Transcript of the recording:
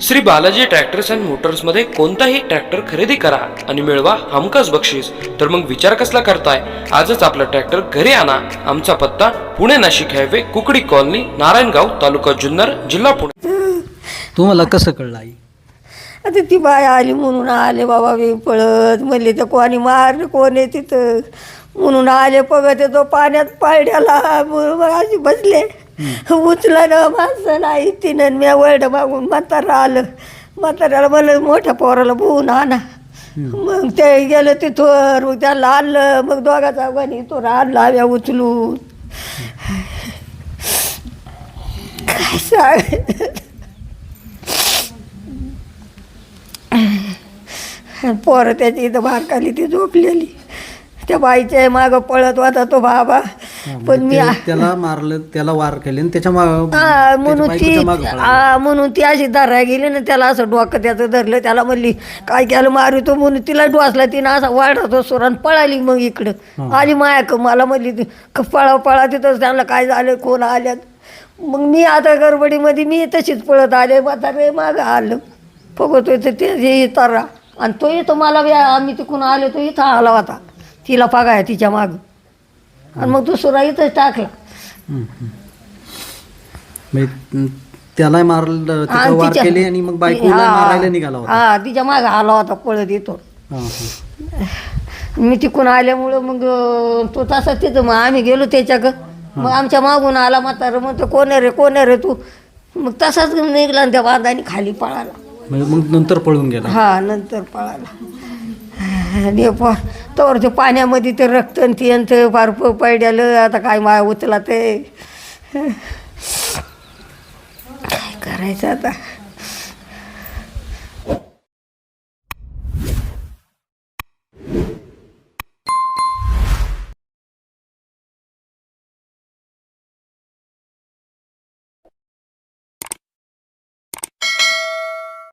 Shri Balaji tractors and मोटर्समध्ये कोणताही tractor खरेदी करा आणि मिळवा हमखास बक्षीस. तर मग विचार कसला करताय? आजच आपला ट्रॅक्टर घरी आणा. आमचा पत्ता पुणे नाशिक हायवे, कुकडी कॉलनी, नारायणगाव, तालुका जुन्नर, जिल्हा पुणे. तुम्हाला कसं कळलं आई? आता ती बाय आली म्हणून आले बाबा, मी पळत म्हणले तर कोणी मारलं, कोण आहे तिथं म्हणून आले. बघत तो पाण्यात पायड्याला मग अशी बसले. उचला ना माणसं नाही तिनं, मी वळड मागून म्हातारा आलं. म्हाताऱ्याला म्हणलं मोठ्या पोराला बोहून आणा. मग ते गेलं तिथवर, मग त्याला आणलं. मग दोघा चौघांनी तो आणला आव्या उचलून. काय सांग, पोरं त्याची इथं बारकाली ती झोपलेली. त्या बाईच्या मागं पळत होता तो बाबा. पण मी त्याला मारलं, त्याला वार केले आणि त्याच्या म्हणून ती अशी धरायला गेली ना, त्याला असं डोकं त्याचं धरलं. त्याला म्हणली काय केलं मारू तो म्हणून तिला डोसला. तिनं असा वाढतो सोरान पळाली. मग इकडं आली माया, मला म्हणली पळा तिथंच. त्यांना काय झालं, कोण आल्यात. मग मी आता गडबडीमध्ये मी तशीच पळत आले. म्हातारे मागं आलं. बघतोय तर ते तरा आणि तो येतो मला. आम्ही तिकडून आलो तो इथं आला होता. तिला पगाय तिच्या मागं. आणि मग दुसरा इथंच टाकला. त्याला मारलं, वार केले आणि मग बायकोला मारायला निघाला होता. हा, तिच्या मागं आला होता पळत येतो. मी तिकडून आल्यामुळं मग तो तसा तिथं. मग आम्ही गेलो त्याच्याकडं. मग आमच्या मागून आला म्हातारं. म्हणतो कोण आहे रे तू. मग तसाच निघला आणि त्या बांधाने खाली पळाला. मग नंतर पळून गेला. हा, नंतर पळाला. आणि तोवर ते पाण्यामध्ये ते रक्त आणि ते फार पडलं. आता काय माय उचला ते काय करायचं आता.